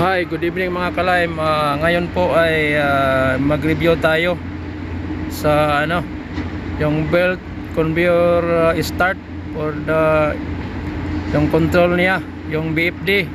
Hi, good evening mga ka-lime. Ngayon po ay mag-review tayo sa yung belt conveyor start for yung control niya, yung BFD.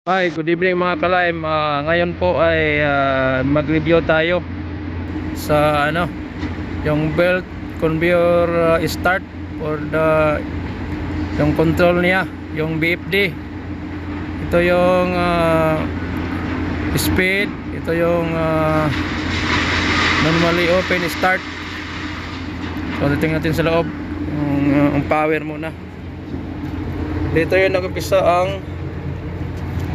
Hi, good evening mga ka-lime. Ngayon po ay mag-review tayo sa yung belt conveyor start for yung control niya, yung BFD. Ito yung speed, ito yung normally open start. So titingnan natin sa loob yung power muna. Dito yung nag-umpisa ang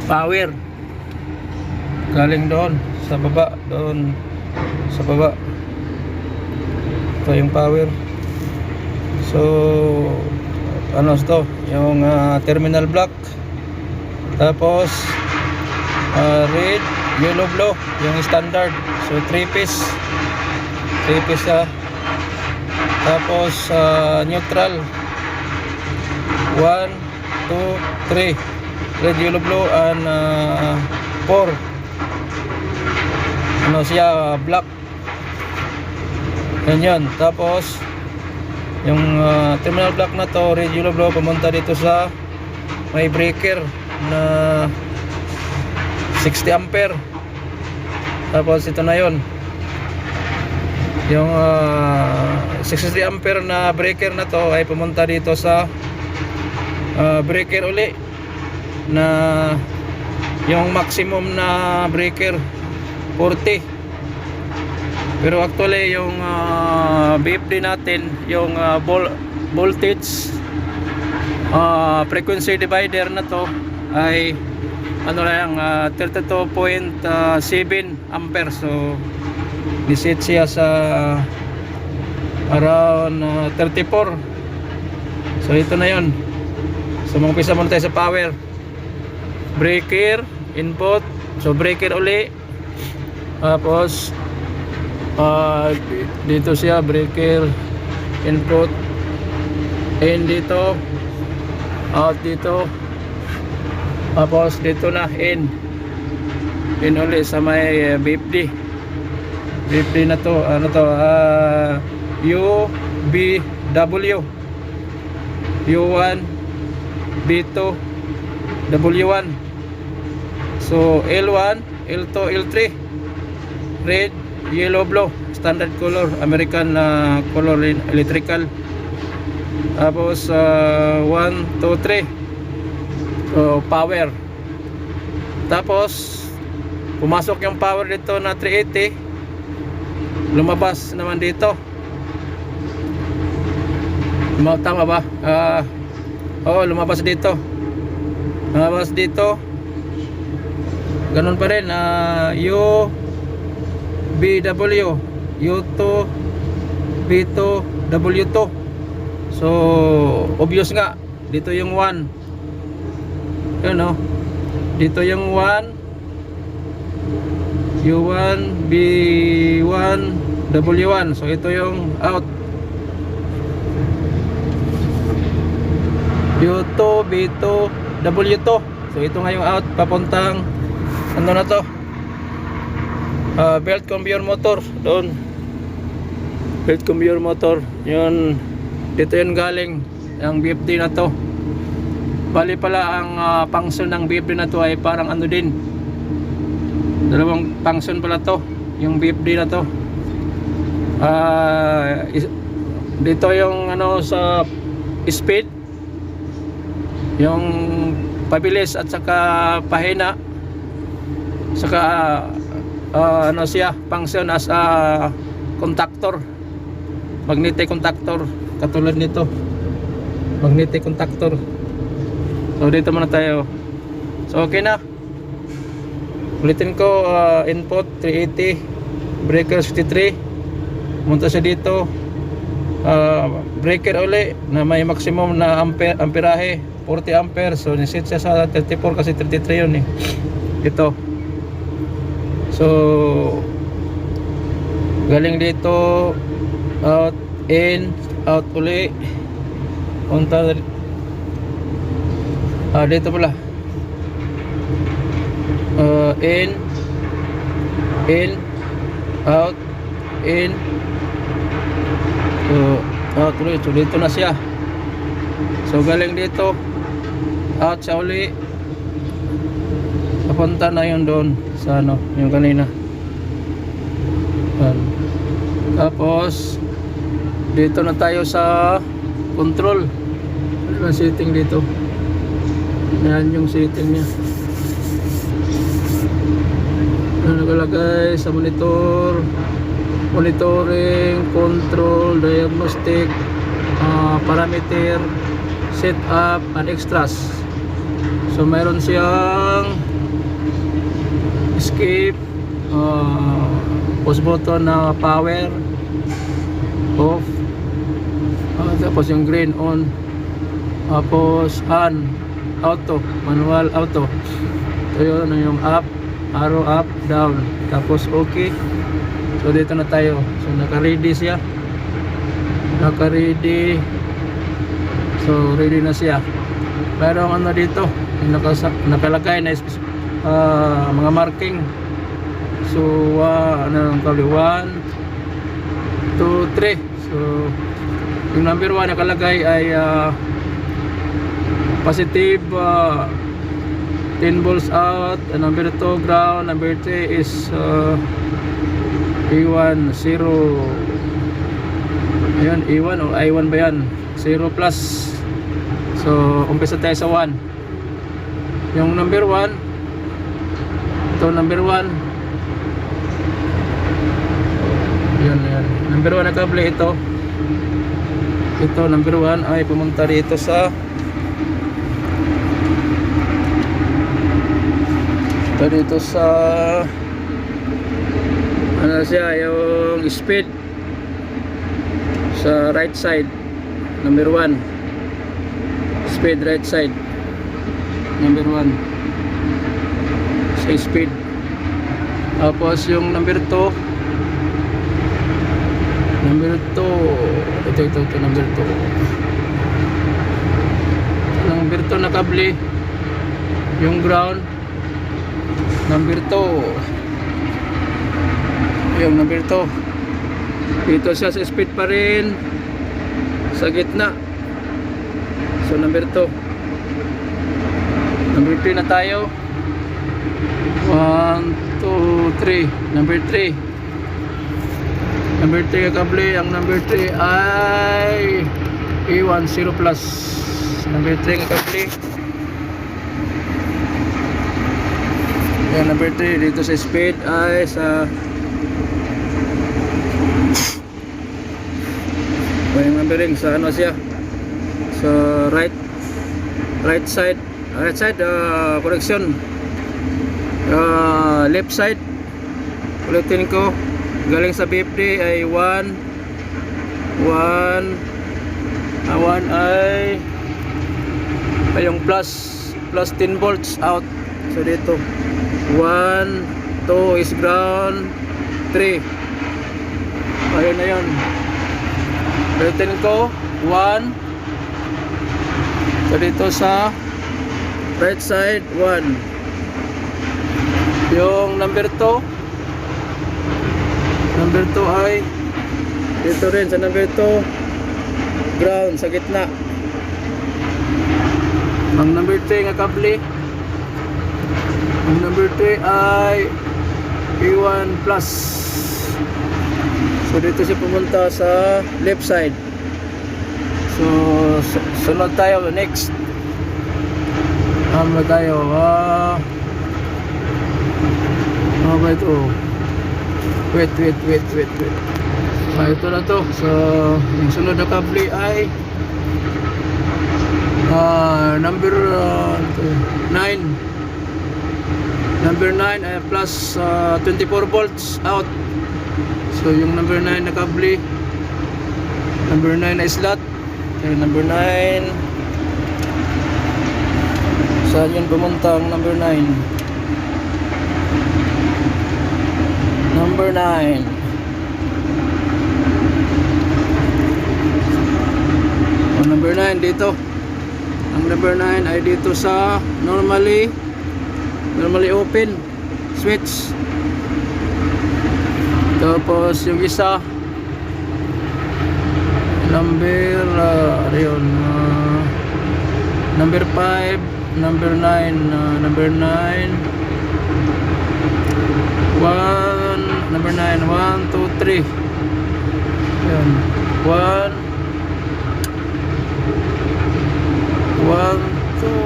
power, galing doon sa baba, ito yung power. So ito yung terminal block, tapos red, yellow, blue yung standard. So 3 piece tapos neutral 1, 2, 3 red, yellow, blue, and 4 siya black. Yan. Tapos yung terminal block na to, red, yellow, blue, pumunta dito sa may breaker na 60 ampere. Tapos ito na yon, yung 60 ampere na breaker na to ay pumunta dito sa breaker uli na yung maximum na breaker 40. Pero actually yung BFD natin, yung voltage frequency divider na to ay lang 32.7 ampere. So niset siya sa around 34. So ito na yon. So mag-umpisa muna tayo sa power. Breaker, input, so breaker uli, tapos dito siya, breaker, input, in dito, out dito, tapos dito na in uli sa may BFD na to, UBW U1 B2 W1. So L1, L2, L3 red, yellow, blue standard color, American color electrical. Tapos 1, 2, 3 so power. Tapos pumasok yung power dito na 380, lumabas naman dito. Tama ba? Lumabas dito. Ganun pa rin, UBW U2 B2 W2. So obvious nga dito yung 1, dito yung 1 U1 B1 W1. So ito yung out, U2 B2 W2. So ito nga yung out papuntang na to, belt conveyor motor doon. Belt conveyor motor yun, dito yun galing ang BFD na to. Bali pala ang function ng BFD na to ay parang ano din, dalawang function pala to yung BFD na to. Dito yung ano sa speed, yung pabilis at saka pahina, saka ano siya, function as a contactor, magnetic contactor, katulad nito, magnetic contactor. So dito muna tayo. So okay na, ulitin ko, input 380, breaker 63, pumunta siya dito, breaker uli na may maximum na amperahe 40 ampere. So niset siya sa 34 kasi 33 yun eh, ito. So galing dito, out, in, out uli, punta dito pala, in, out, in, so out ulit. So dito na siya. So galing dito, out siya uli, papunta na yun doon sa ano, yung kanina. Tapos dito na tayo sa control. Ano ba setting dito? Yan yung setting niya. Ano nakalagay sa monitor, monitoring, control, diagnostic, parameter, setup, and extras. So mayroon siyang escape, pause button na power off, tapos yung green on, tapos on, auto, manual auto. So yun yung up, arrow up, down, tapos okay. So dito na tayo. So naka-ready siya, naka-ready. So ready na siya. Pero ano dito, nakalagay na mga marking. So ano ang kali, 1, 2, 3. So yung number 1 nakalagay ay positive, 10 volts out, and number 2 ground, number 3 is A1 0. Ayan, A1 o I1 ba yan? 0 plus. So umpisa tayo sa 1. Yung number 1, ito number 1. Yan. Number 1 na kable ito. Ito number 1 ay pumunta dito sa dito sa ano siya, yung speed sa right side, number 1 speed right side, number 1 sa speed. Tapos yung number 2, ito number 2, number 2 na kable, yung ground number 2, yung number 2 dito siya sa speed pa rin sa gitna. So number 2, number 3 na tayo, 1, 2, 3, number 3 kakable. Ang number 3 ay A1 0 plus, number 3 kakable. Yan, number 3 dito sa speed ay sa yung numbering sa ano siya, sa right side, correction, left side. Ulitin ko, galing sa BFD ay 1 ay yung plus 10 volts out. So dito 1, 2 is ground, 3 ayun na yun. Ulitin ko, 1. So dito sa right side 1. Yung number 2 number 2 ay dito rin sa number 2, ground sa gitna. Ang number 3 nga kable, ang number 3 ay E1 plus. So dito siya pumunta sa left side. So sunod tayo next. Ano tayo? Ano ba ito? Wait. Ito na to. So yung sunod na kable ay number 9. Number 9 ay plus 24 volts out. So yung number 9 na kable, number 9 na slot. Okay, number 9. Saan yun pumunta ang number 9? Number 9. Ang number 9 dito. Ang number 9 ay dito sa normally open switch. Tapos yung isa number number 5, number 9, number 9 number 9, 1, 2, 3. Yan. 1 2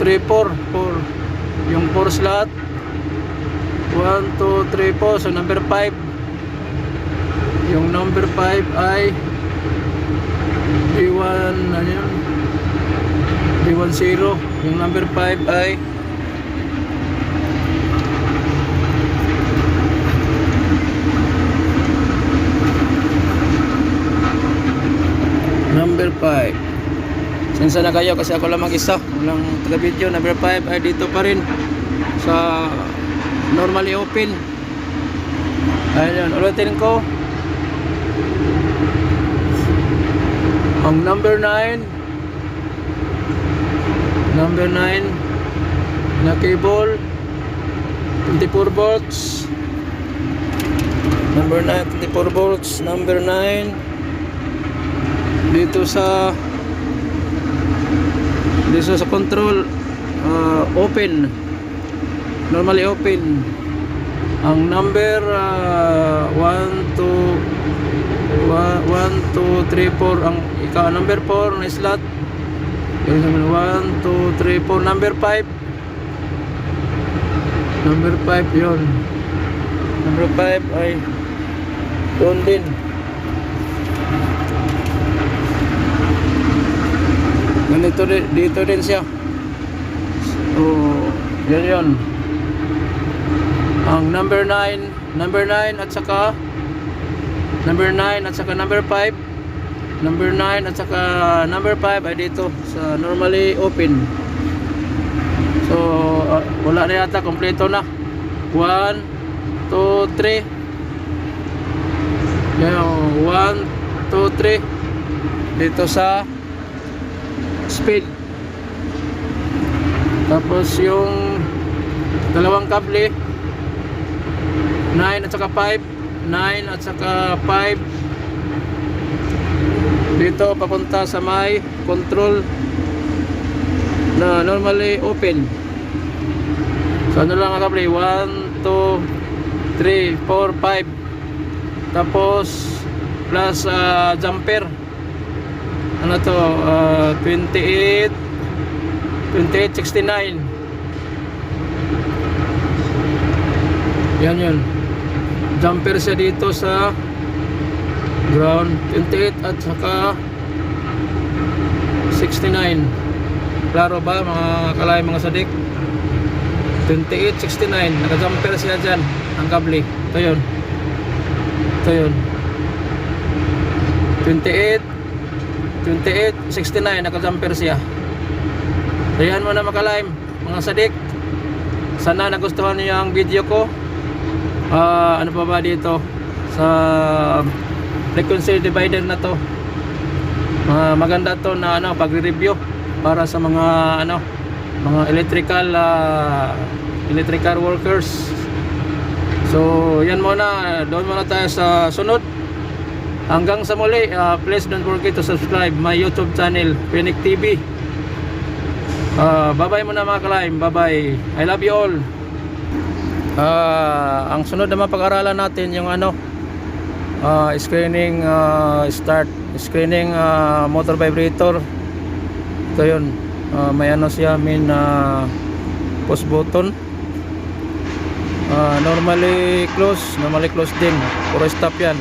3 4 yung 4 slot. 1 2 3 4. So number 5, yung number 5 ay B1 ano yun, B10. Yung number 5 ay number 5. Sensa na kayo kasi ako lang mag-isa, walang taga-video. Number 5 ay dito pa rin sa normally open. Ayun, ulitin ko. Ang number 9 na cable 24 volts. Number 9 24 volts. Number 9 dito sa control open, normally open. Ang number 1 2 3 4, ang number 4 na slot. 1 2 3 4. Number 5 yun. Number 5 ay doon din. Ganito dito din siya. So yun. Ang number 9 at saka number 9 at saka number 5. Number 9 at saka number 5 ay dito sa normally open. So wala na yata, kompleto na. 1 2 3. Yan, 1 2 3 dito sa speed. Tapos yung dalawang kable 9 at saka 5 dito papunta sa may control na normally open. So ano lang ang kable, 1 2 3 4 5. Tapos plus jumper. Ano to, 28 69. Yan jumper siya dito sa ground. 28 at saka 69. Klaro ba mga kalay, mga sadik? 28 69, naka jumper siya dyan ang kable. Ito yun 28 69, naka-jumper siya. Ayan mo na mga mga sadik. Sana nagustuhan niyo ang video ko. Ano pa ba dito sa frequency divider na to. Maganda to na pagre-review para sa mga mga electrical workers. So yan muna, doon muna tayo sa sunod. Hanggang sa muli, please don't forget to subscribe my YouTube channel, Phoenix TV. Bye bye muna mga ka-lime, bye bye, I love you all. Ang sunod na mapag-aralan natin yung screening screening motor vibrator. Ito yun, may siya, push button, normally close din, puro stop yan.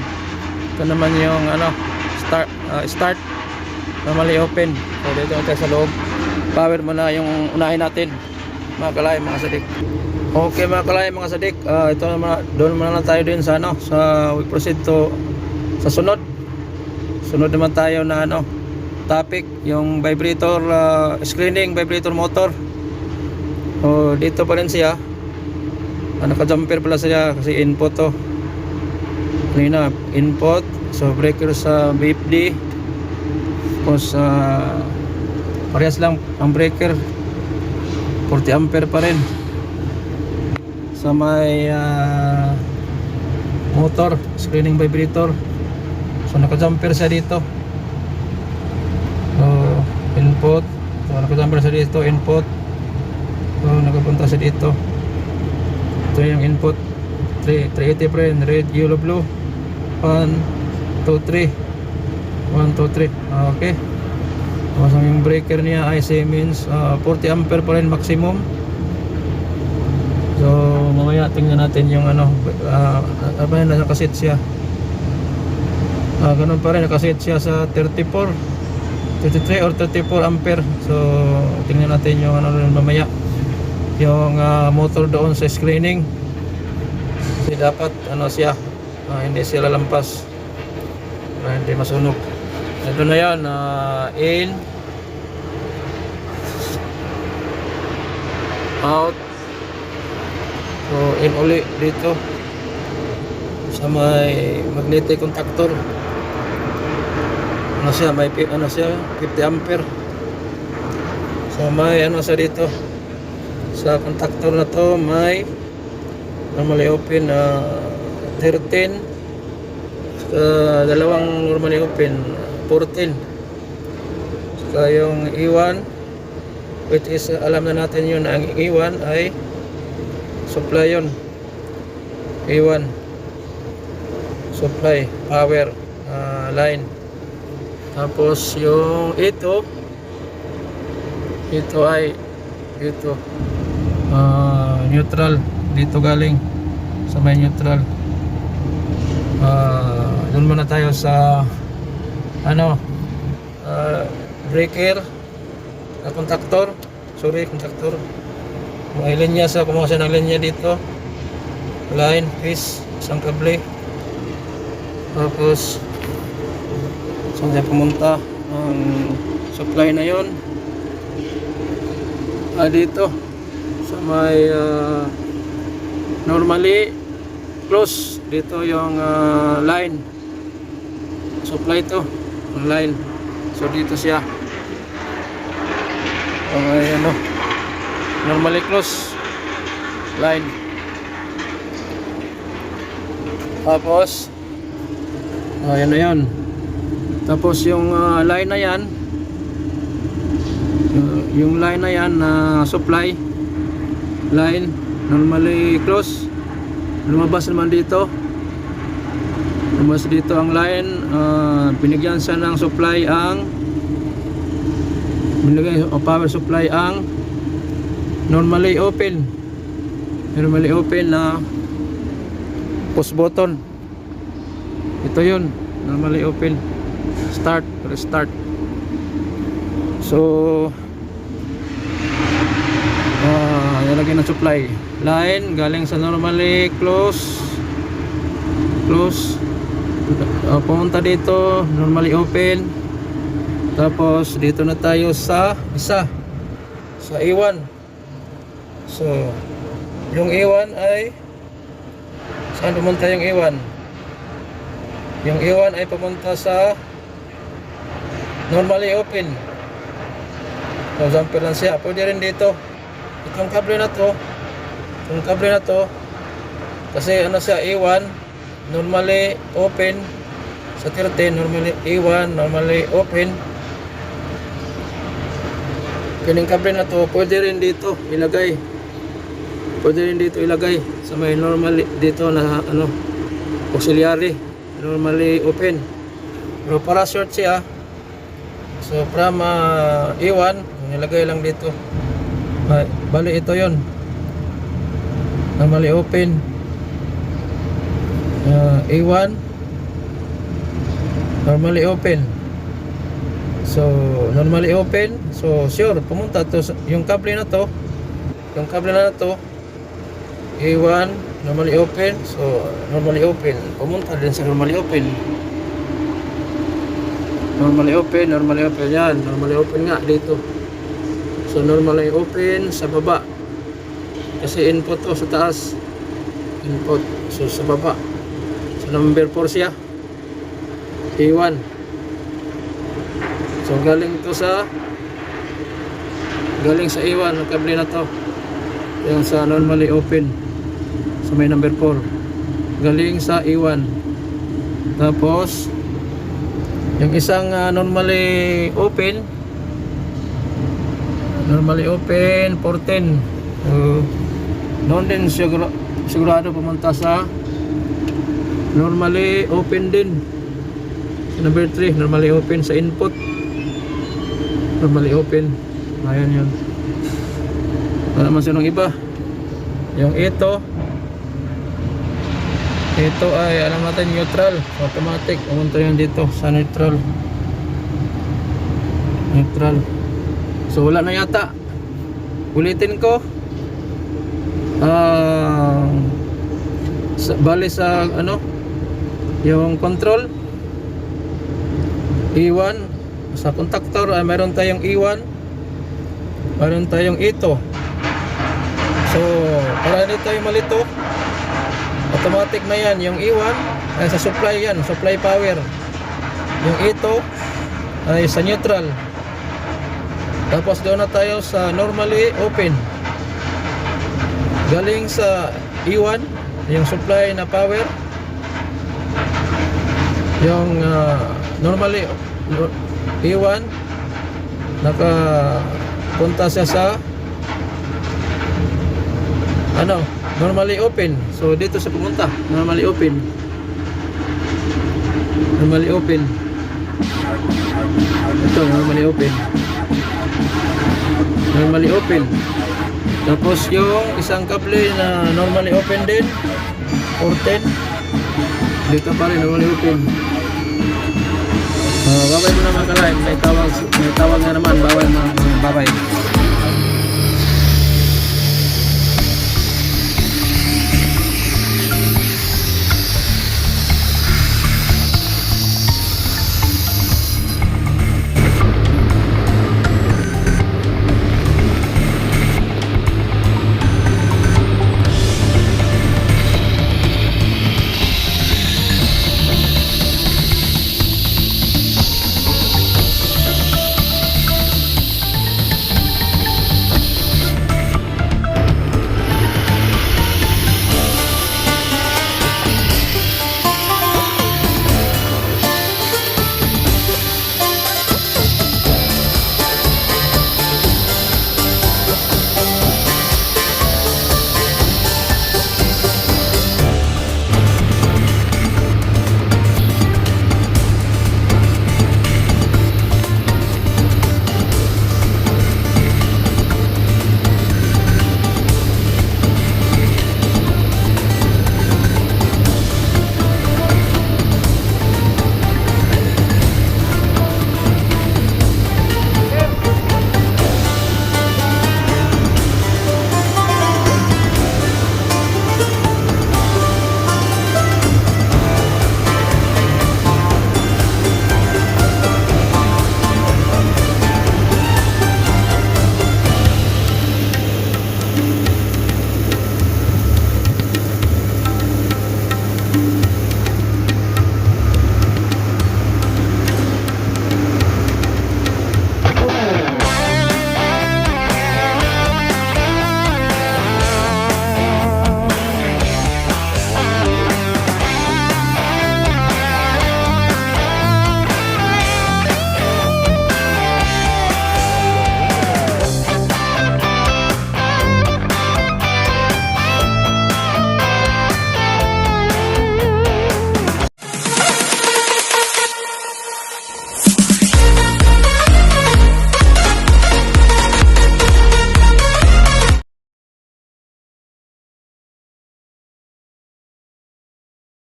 Ito naman yung start, normally open. So dito tayo sa loob, power muna yung unahin natin mga ka-lime, mga sadik. Okay mga ka-lime, mga sadik, ito naman, doon muna lang tayo din sa we proceed to sa sunod naman tayo na topic, yung vibrator, screening vibrator motor. Dito pa rin siya, naka-jumper pala siya kasi input to. Input, so breaker sa BFD, tapos parehas lang ang breaker, 40 ampere pa rin sa may motor, screening vibrator. So naka-jumper siya dito, so input, so naka-jumper siya dito, input, so nakapunta siya dito. Ito yung input, 380 pa rin, red, yellow, blue, 1, 2, 3, 1, 2, 3. Okay, tapos yung breaker niya ay Siemens, 40 ampere pa rin maximum. So mamaya tingnan natin yung nakaset siya, ganun pa rin, nakaset siya sa 33 or 34 ampere. So tingnan natin yung mamaya yung motor doon sa screening. Kasi dapat siya, hindi siya lalampas para hindi masunog. Ito na yan, in, out. So in uli dito sa may magnetic contactor. Siya, may 50 ampere. So may siya dito sa contactor na to, may normally open 13, dalawang normally open 14. Saka yung E1, which is alam na natin yun, ang E1 ay supply yun. E1 supply power line. Tapos yung ito ay neutral, dito galing sa may neutral. Doon muna tayo sa breaker, contactor, contactor. May linya sa kumuha siya ng linya dito, line, piece, isang kable. Tapos saan siya pumunta ang supply na yon, dito sa may normally close, dito yung line supply to, line. So dito siya, normally close line. Tapos yan na yan. Tapos yung line na yan, yung line na yan na supply line, normally close. Lumabas naman dito, lumabas dito ang line. Binigyan siya ng supply, binigyan power supply ang normally open na push button. Ito yun, normally open, start, restart. So nilagyan ng supply line galing sa normally close, pumunta dito normally open. Tapos dito na tayo sa sa E1. So yung E1 ay saan pumunta yung E1? Yung E1 ay pumunta sa normally open. So jumper lang siya. Pwede rin dito, itong kable na to, Kasi ano siya, A1 normally open sa 13, normally A1 normally open. Kining kable na to pwede rin dito ilagay, sa may normally dito na ano, auxiliary normally open, pero para short siya. So from A1 nilagay lang dito. Bali ito yon, normally open, A1 normally open. So normally open, so sure pumunta to yung kable na to, A1 normally open, so normally open pumunta din sa normally open yan, normally open nga dito. So normally open sa baba kasi input to sa taas, input, so sa baba, so number 4 siya, A1. So galing sa A1 ang kable na to, yung sa normally open sa may number 4, galing sa A1. Tapos yung isang normally open 14, noon din sigurado pumunta sa normally open din. Number 3 normally open sa input, normally open. Ayan yun. Wala naman sinong iba. Yung ito ay alam natin neutral, automatic. Pumunta yun dito sa neutral. So wala na yata. Ulitin ko. Bali sa ano, yung control E1 sa contactor ay mayroon tayong E1, mayroon tayong ito. So para hindi tayo malito, automatic na yan. Yung E1 ay sa supply yan, supply power. Yung ito ay sa neutral. Tapos doon na tayo sa normally open, galing sa E1 yung supply na power. Yung normally E1 nakapunta siya sa ano, normally open. So dito sa pumunta normally open, ito normally open. Tapos yung isang kable na normally open din 14, dito pa rin normally open. Babay mo naman ka live, may tawag nga naman, babay.